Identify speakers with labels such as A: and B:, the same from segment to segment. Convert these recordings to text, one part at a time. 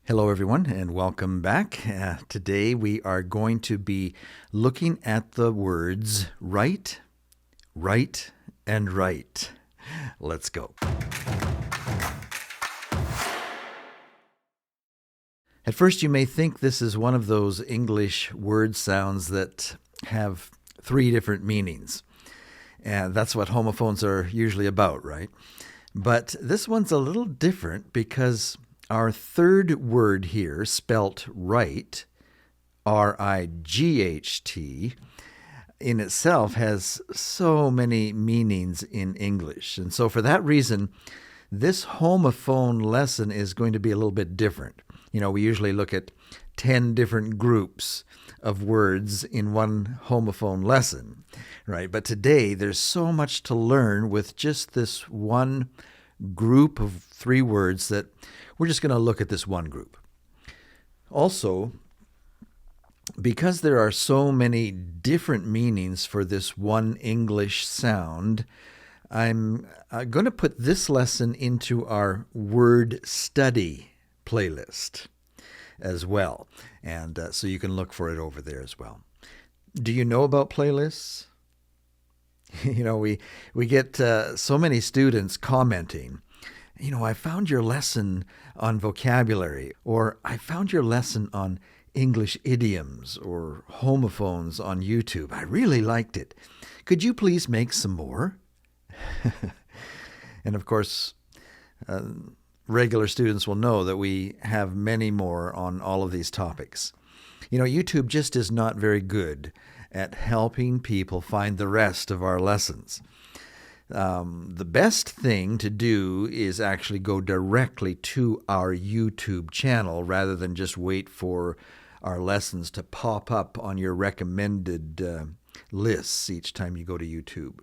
A: Hello, everyone, and welcome back. Today we are going to be looking at the words right, right, and right. Let's go. At first, you may think this is one of those English word sounds that have three different meanings. And that's what homophones are usually about, right? But this one's a little different because our third word here, spelt right, R-I-G-H-T, in itself has so many meanings in English. And so for that reason, this homophone lesson is going to be a little bit different. You know, we usually look at 10 different groups of words in one homophone lesson, right? But today, there's so much to learn with just this one group of three words that we're just going to look at this one group. Also, because there are so many different meanings for this one English sound, I'm going to put this lesson into our word study playlist as well. And so you can look for it over there as well. Do you know about playlists? You know, we get so many students commenting, you know, I found your lesson on vocabulary, or I found your lesson on English idioms or homophones on YouTube. I really liked it. Could you please make some more? And of course, regular students will know that we have many more on all of these topics. You know, YouTube just is not very good at helping people find the rest of our lessons. The best thing to do is actually go directly to our YouTube channel rather than just wait for our lessons to pop up on your recommended lists each time you go to YouTube.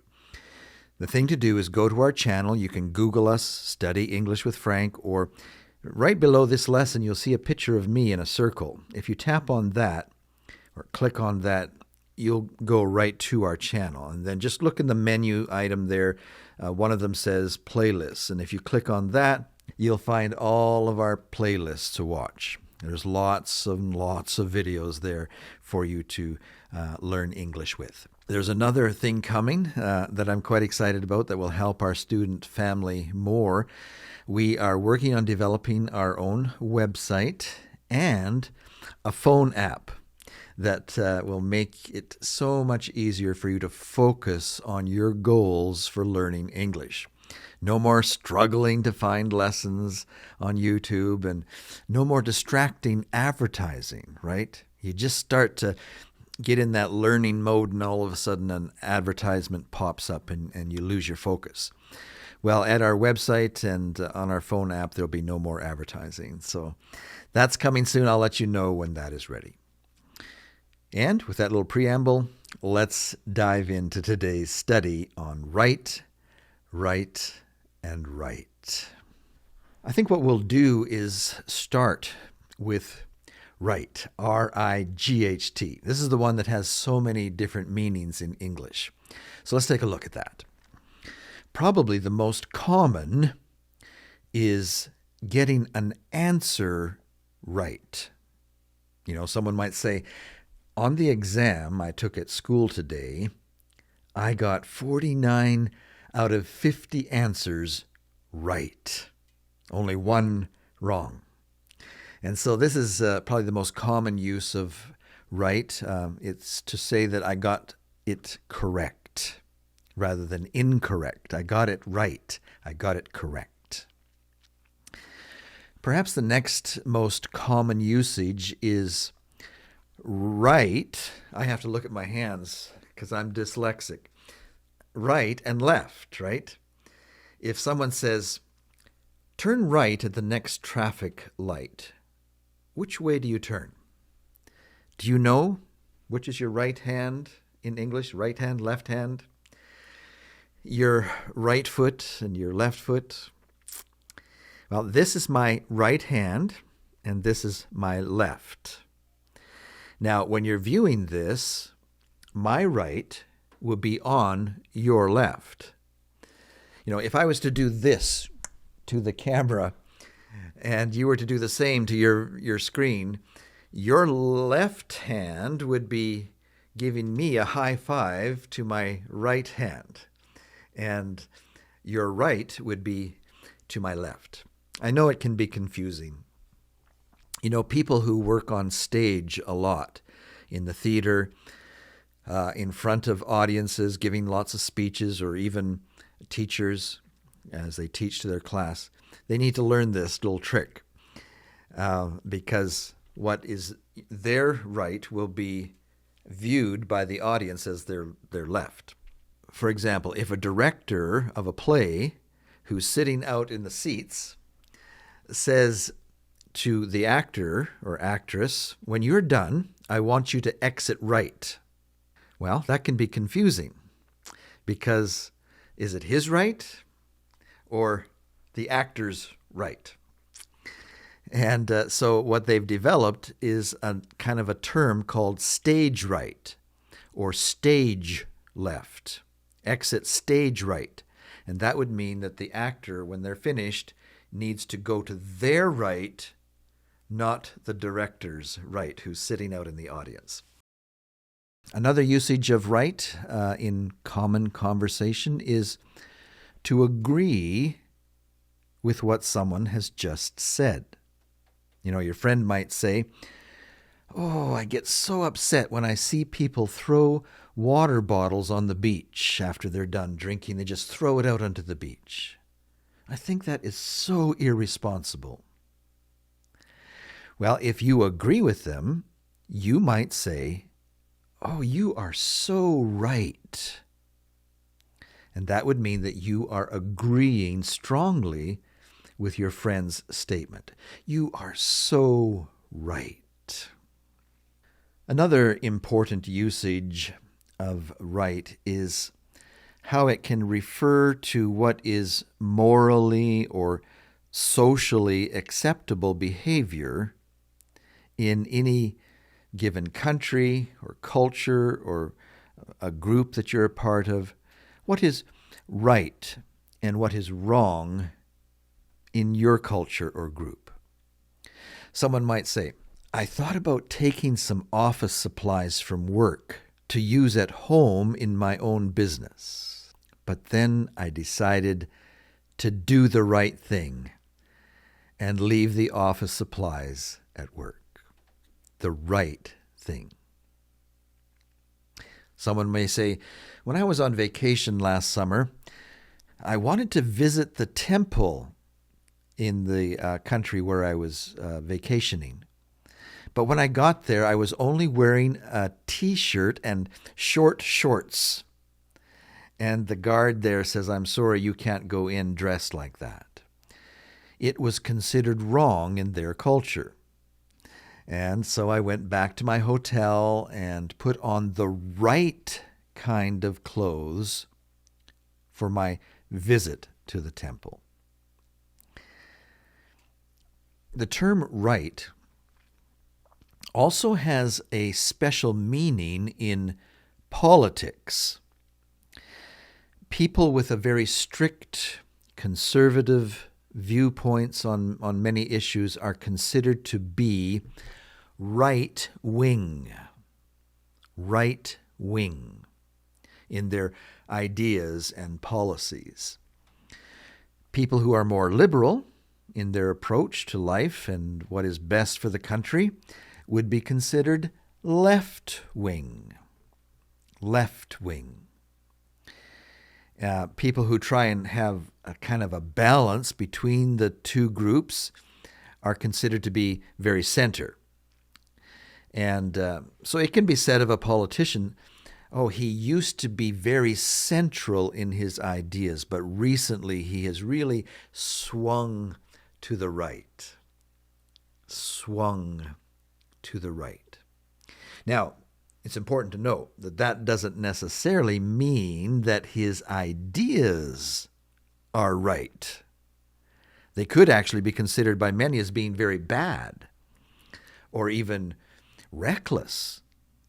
A: The thing to do is go to our channel. You can Google us, Study English with Frank, or right below this lesson, you'll see a picture of me in a circle. If you tap on that or click on that, you'll go right to our channel. And then just look in the menu item there. One of them says playlists. And if you click on that, you'll find all of our playlists to watch. There's lots and lots of videos there for you to learn English with. There's another thing coming that I'm quite excited about that will help our student family more. We are working on developing our own website and a phone app that will make it so much easier for you to focus on your goals for learning English. No more struggling to find lessons on YouTube and no more distracting advertising, right? You just start to get in that learning mode and all of a sudden an advertisement pops up and you lose your focus. Well, at our website and on our phone app, there'll be no more advertising. So that's coming soon. I'll let you know when that is ready. And with that little preamble, let's dive into today's study on right, right, and right. I think what we'll do is start with right, R-I-G-H-T. This is the one that has so many different meanings in English. So let's take a look at that. Probably the most common is getting an answer right. You know, someone might say, on the exam I took at school today, I got 49 out of 50 answers right. Only one wrong. And so this is probably the most common use of right. It's to say that I got it correct rather than incorrect. I got it right. I got it correct. Perhaps the next most common usage is right. I have to look at my hands because I'm dyslexic. Right and left, right? If someone says, turn right at the next traffic light, which way do you turn? Do you know which is your right hand in English? Right hand, left hand? Your right foot and your left foot? Well, this is my right hand and this is my left. Now, when you're viewing this, my right will be on your left. You know, if I was to do this to the camera, and you were to do the same to your screen, your left hand would be giving me a high five to my right hand, and your right would be to my left. I know it can be confusing. You know, people who work on stage a lot, in the theater, in front of audiences, giving lots of speeches, or even teachers as they teach to their class, they need to learn this little trick, because what is their right will be viewed by the audience as their left. For example, if a director of a play who's sitting out in the seats says to the actor or actress, "When you're done, I want you to exit right." Well, that can be confusing, because is it his right or the actor's right? And so what they've developed is a kind of a term called stage right or stage left. Exit stage right. And that would mean that the actor, when they're finished, needs to go to their right, not the director's right, who's sitting out in the audience. Another usage of right in common conversation is to agree with what someone has just said. You know, your friend might say, "Oh, I get so upset when I see people throw water bottles on the beach after they're done drinking. They just throw it out onto the beach. I think that is so irresponsible." Well, if you agree with them, you might say, "Oh, you are so right." And that would mean that you are agreeing strongly with your friend's statement. You are so right. Another important usage of right is how it can refer to what is morally or socially acceptable behavior in any given country or culture or a group that you're a part of. What is right and what is wrong in your culture or group? Someone might say, "I thought about taking some office supplies from work to use at home in my own business, but then I decided to do the right thing and leave the office supplies at work." The right thing. Someone may say, "When I was on vacation last summer, I wanted to visit the temple in the country where I was vacationing. But when I got there, I was only wearing a t-shirt and short shorts. And the guard there says, 'I'm sorry, you can't go in dressed like that.' It was considered wrong in their culture. And so I went back to my hotel and put on the right kind of clothes for my visit to the temple." The term right also has a special meaning in politics. People with a very strict, conservative viewpoints on many issues are considered to be right wing in their ideas and policies. People who are more liberal in their approach to life and what is best for the country would be considered left wing. People who try and have a kind of a balance between the two groups are considered to be very center. And so it can be said of a politician, "Oh, he used to be very central in his ideas, but recently he has really swung to the right." Swung to the right. Now, it's important to note that that doesn't necessarily mean that his ideas are right. They could actually be considered by many as being very bad or even reckless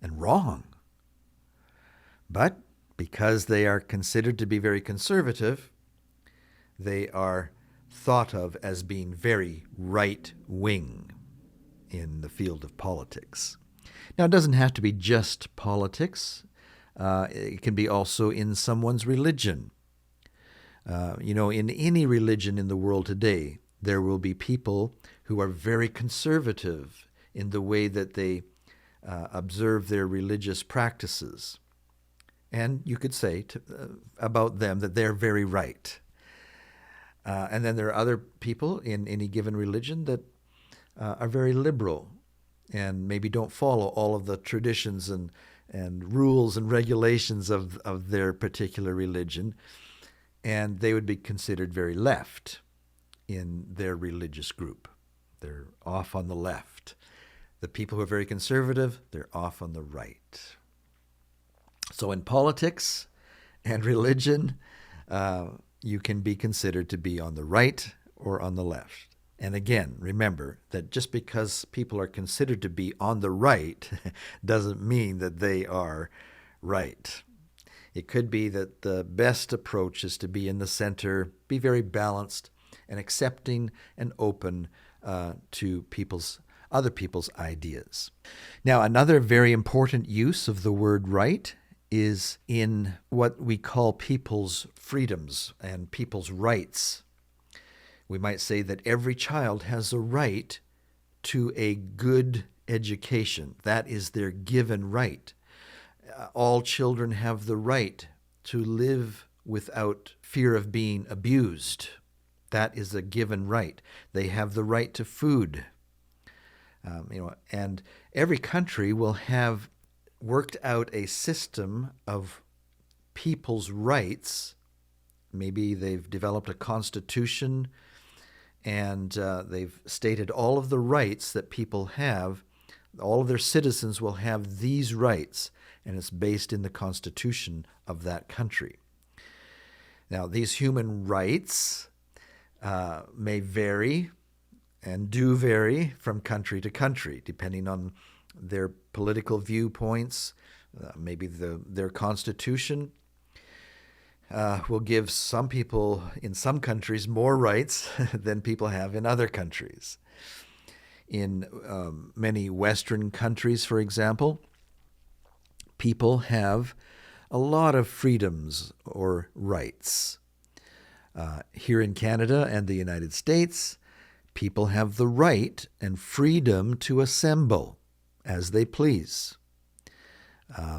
A: and wrong. But because they are considered to be very conservative, they are thought of as being very right-wing in the field of politics. Now, it doesn't have to be just politics. It can be also in someone's religion. In any religion in the world today, there will be people who are very conservative in the way that they observe their religious practices. And you could say about them that they're very right. And then there are other people in any given religion that are very liberal and maybe don't follow all of the traditions and rules and regulations of their particular religion. And they would be considered very left in their religious group. They're off on the left. The people who are very conservative, they're off on the right. So in politics and religion, you can be considered to be on the right or on the left. And again, remember that just because people are considered to be on the right doesn't mean that they are right. It could be that the best approach is to be in the center, be very balanced and accepting and open to other people's ideas. Now, another very important use of the word right is in what we call people's freedoms and people's rights. We might say that every child has a right to a good education. That is their given right. All children have the right to live without fear of being abused. That is a given right. They have the right to food. And every country will have worked out a system of people's rights. Maybe they've developed a constitution and they've stated all of the rights that people have. All of their citizens will have these rights, and it's based in the constitution of that country. Now, these human rights may vary and do vary from country to country, depending on their political viewpoints. Maybe their constitution will give some people in some countries more rights than people have in other countries. In many Western countries, for example, people have a lot of freedoms or rights. Here in Canada and the United States, people have the right and freedom to assemble as they please.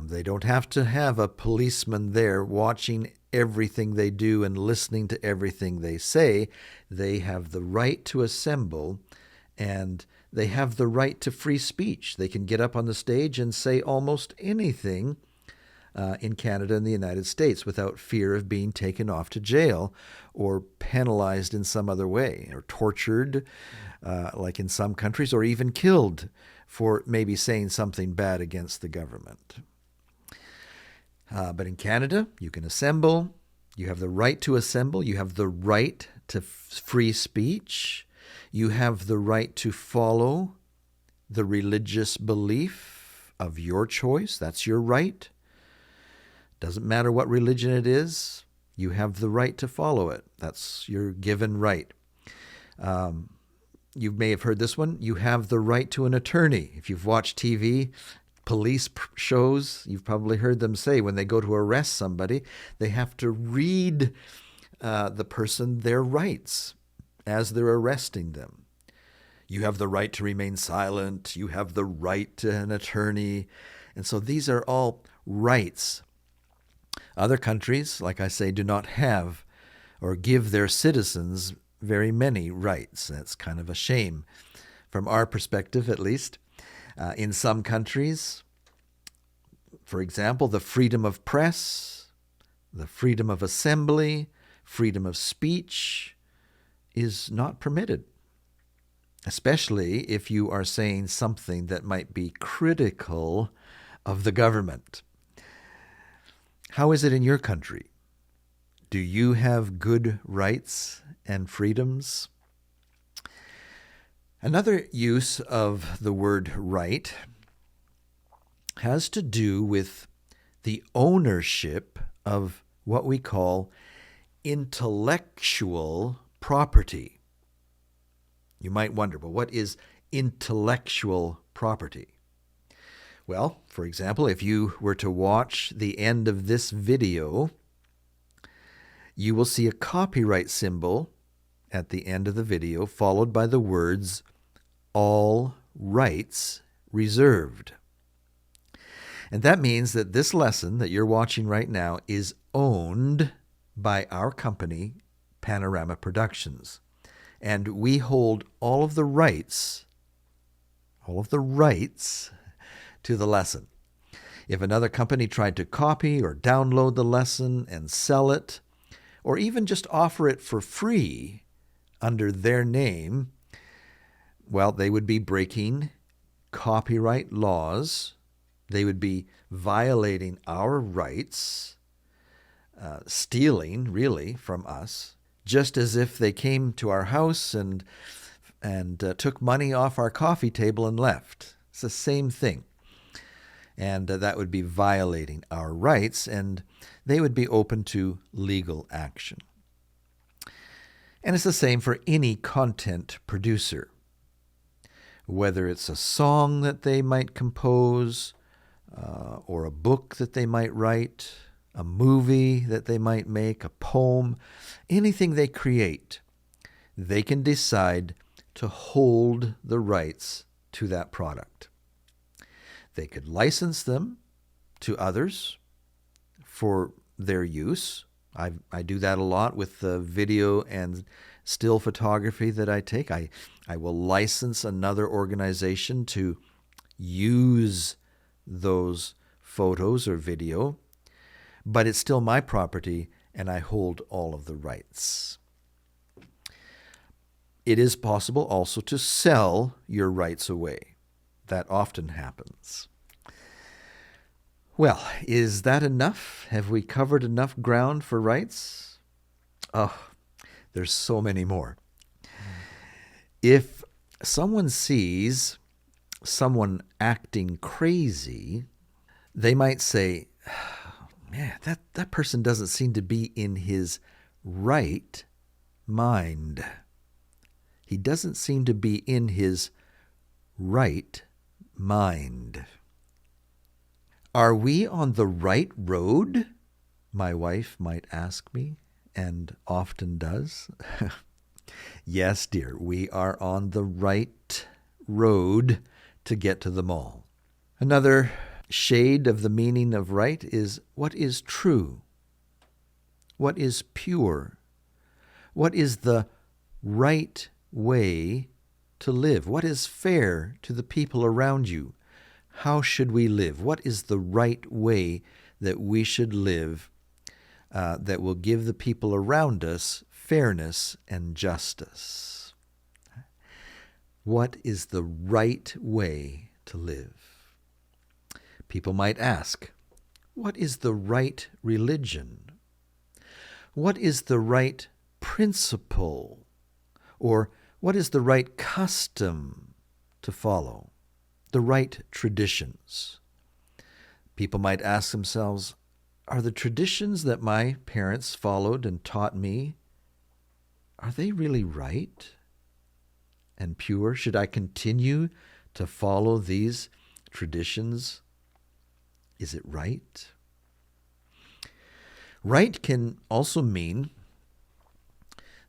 A: They don't have to have a policeman there watching everything they do and listening to everything they say. They have the right to assemble, and they have the right to free speech. They can get up on the stage and say almost anything in Canada and the United States without fear of being taken off to jail or penalized in some other way, or tortured, like in some countries, or even killed for maybe saying something bad against the government. But in Canada, you can assemble. You have the right to assemble. You have the right to free speech. You have the right to follow the religious belief of your choice. That's your right. Doesn't matter what religion it is. You have the right to follow it. That's your given right. You may have heard this one. You have the right to an attorney. If you've watched TV, police shows, you've probably heard them say when they go to arrest somebody, they have to read the person their rights as they're arresting them. You have the right to remain silent. You have the right to an attorney. And so these are all rights. Other countries, like I say, do not have or give their citizens very many rights. That's kind of a shame from our perspective, at least. In some countries, for example, the freedom of press, the freedom of assembly, freedom of speech is not permitted, especially if you are saying something that might be critical of the government. How is it in your country? Do you have good rights and freedoms? Another use of the word right has to do with the ownership of what we call intellectual property? You might wonder, well, what is intellectual property? Well, for example, if you were to watch the end of this video, you will see a copyright symbol at the end of the video, followed by the words, "All rights reserved." And that means that this lesson that you're watching right now is owned by our company, Panorama Productions. And we hold all of the rights to the lesson. If another company tried to copy or download the lesson and sell it, or even just offer it for free under their name, well, they would be breaking copyright laws. They would be violating our rights, stealing, really, from us, just as if they came to our house and took money off our coffee table and left. It's the same thing. And that would be violating our rights, and they would be open to legal action. And it's the same for any content producer. Whether it's a song that they might compose, or a book that they might write, a movie that they might make, a poem, anything they create, they can decide to hold the rights to that product. They could license them to others for their use. I do that a lot with the video and still photography that I take. I will license another organization to use those photos or video, but it's still my property and I hold all of the rights. It is possible also to sell your rights away. That often happens. Well, is that enough? Have we covered enough ground for rights? Oh, there's so many more. If someone sees someone acting crazy, they might say, man, that person doesn't seem to be in his right mind. He doesn't seem to be in his right mind. Are we on the right road? My wife might ask me, and often does. Yes, dear, we are on the right road to get to the mall. Another shade of the meaning of right is what is true? What is pure? What is the right way to live? What is fair to the people around you? How should we live? What is the right way that we should live that will give the people around us fairness and justice? What is the right way to live? People might ask, what is the right religion? What is the right principle? Or what is the right custom to follow? The right traditions? People might ask themselves, are the traditions that my parents followed and taught me, are they really right and pure? Should I continue to follow these traditions? Is it right? Right can also mean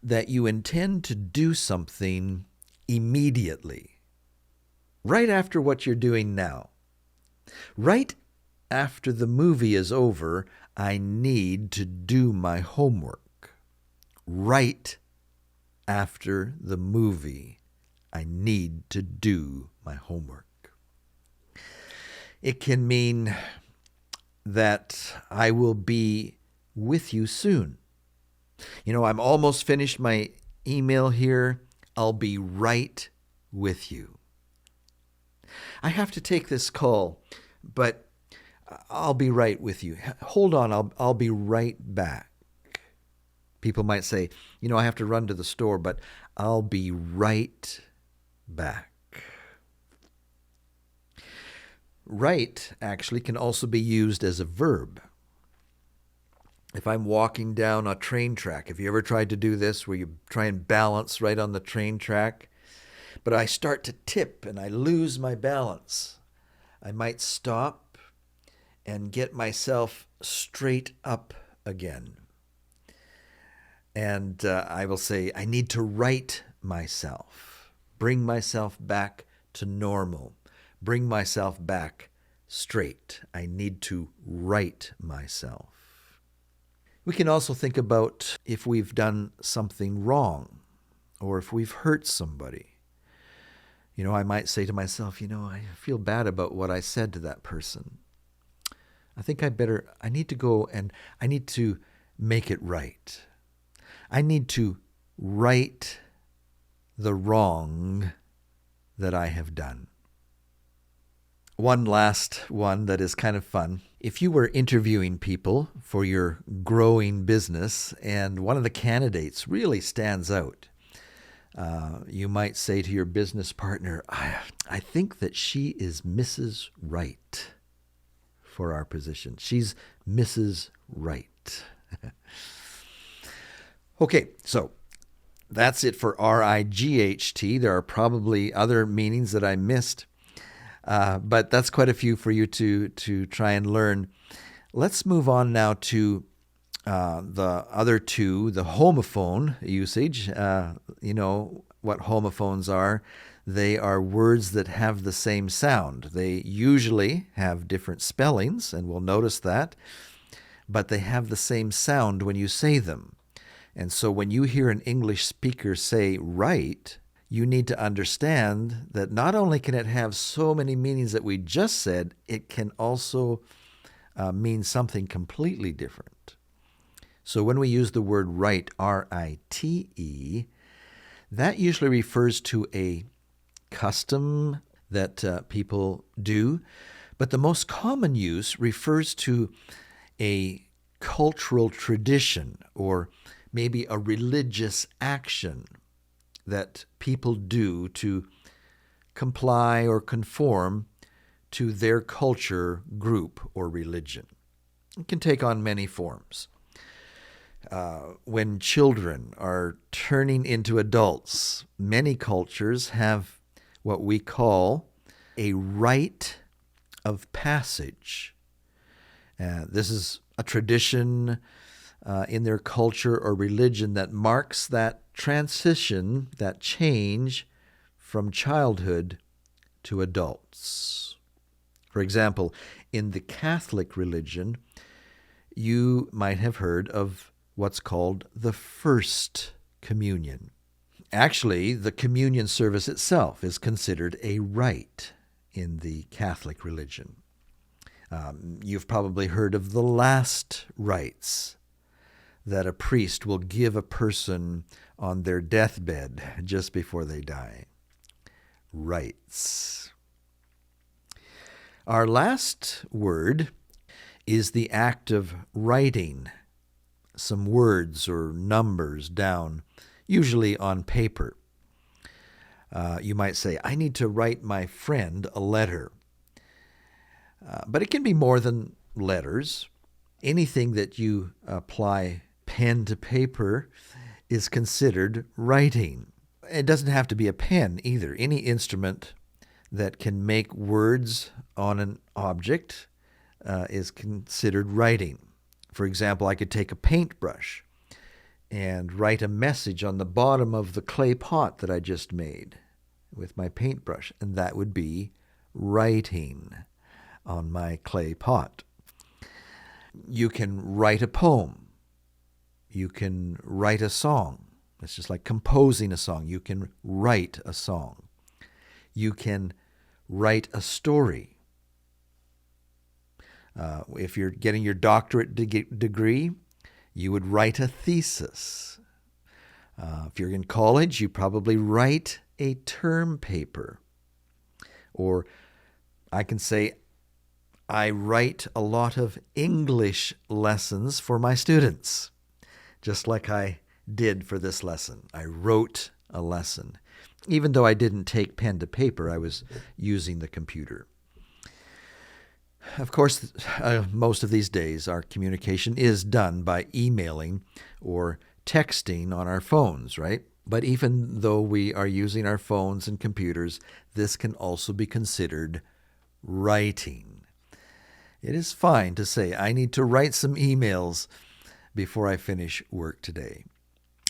A: that you intend to do something immediately, right after what you're doing now. Right after the movie is over, I need to do my homework. Right after the movie, I need to do my homework. It can mean that I will be with you soon. I'm almost finished my email here. I'll be right with you. I have to take this call, but I'll be right with you. Hold on, I'll be right back. People might say, I have to run to the store, but I'll be right back. Right actually can also be used as a verb. If I'm walking down a train track, have you ever tried to do this where you try and balance right on the train track? But I start to tip and I lose my balance. I might stop and get myself straight up again. And I will say, I need to right myself, bring myself back to normal, bring myself back straight. I need to right myself. We can also think about if we've done something wrong or if we've hurt somebody. I might say to myself, I feel bad about what I said to that person. I think I need to go and I need to make it right. I need to right the wrong that I have done. One last one that is kind of fun. If you were interviewing people for your growing business and one of the candidates really stands out, you might say to your business partner, I think that she is Mrs. Right for our position. She's Mrs. Right. Okay, so that's it for R-I-G-H-T. There are probably other meanings that I missed, but that's quite a few for you to try and learn. Let's move on now to the other two, the homophone usage. You know what homophones are. They are words that have the same sound. They usually have different spellings, and we'll notice that, but they have the same sound when you say them. And so when you hear an English speaker say right, you need to understand that not only can it have so many meanings that we just said, it can also mean something completely different. So when we use the word rite, R-I-T-E, that usually refers to a custom that people do, but the most common use refers to a cultural tradition or maybe a religious action that people do to comply or conform to their culture, group, or religion. It can take on many forms. When children are turning into adults, many cultures have what we call a rite of passage. This is a tradition in their culture or religion that marks that transition, that change from childhood to adults. For example, in the Catholic religion, you might have heard of what's called the First Communion. Actually, the communion service itself is considered a rite in the Catholic religion. You've probably heard of the last rites that a priest will give a person on their deathbed just before they die. Rites. Our last word is the act of writing some words or numbers down, usually on paper. You might say, I need to write my friend a letter. But it can be more than letters. Anything that you apply pen to paper is considered writing. It doesn't have to be a pen either. Any instrument that can make words on an object is considered writing. For example, I could take a paintbrush and write a message on the bottom of the clay pot that I just made with my paintbrush, and that would be writing on my clay pot. You can write a poem. You can write a song. It's just like composing a song. You can write a song. You can write a story. If you're getting your doctorate degree, you would write a thesis. If you're in college, you probably write a term paper. Or I can say, I write a lot of English lessons for my students, just like I did for this lesson. I wrote a lesson. Even though I didn't take pen to paper, I was using the computer. Of course, most of these days, our communication is done by emailing or texting on our phones, right? But even though we are using our phones and computers, this can also be considered writing. It is fine to say, I need to write some emails before I finish work today.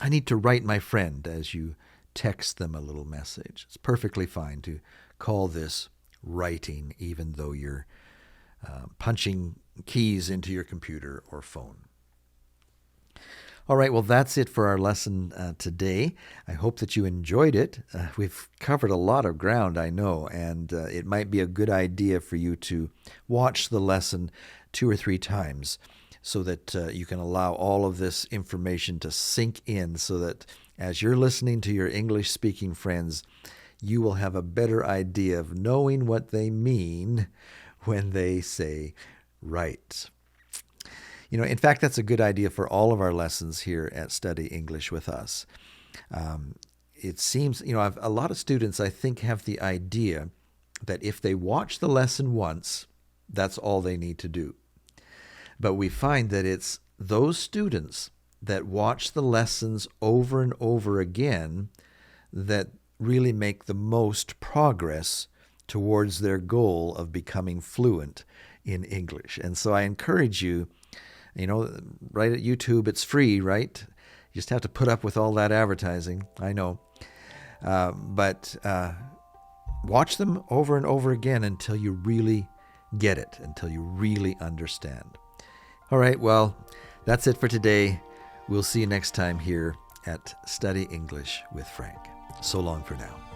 A: I need to write my friend as you text them a little message. It's perfectly fine to call this writing, even though you're punching keys into your computer or phone. All right, well, that's it for our lesson today. I hope that you enjoyed it. We've covered a lot of ground, I know, and it might be a good idea for you to watch the lesson 2 or 3 times so that you can allow all of this information to sink in, so that as you're listening to your English-speaking friends, you will have a better idea of knowing what they mean when they say rite. You know, in fact, that's a good idea for all of our lessons here at Study English with Us. It seems, a lot of students, I think, have the idea that if they watch the lesson once, that's all they need to do. But we find that it's those students that watch the lessons over and over again that really make the most progress towards their goal of becoming fluent in English. And so I encourage you, right at YouTube, it's free, right? You just have to put up with all that advertising, I know. But watch them over and over again until you really get it, until you really understand. All right, well, that's it for today. We'll see you next time here at Study English with Frank. So long for now.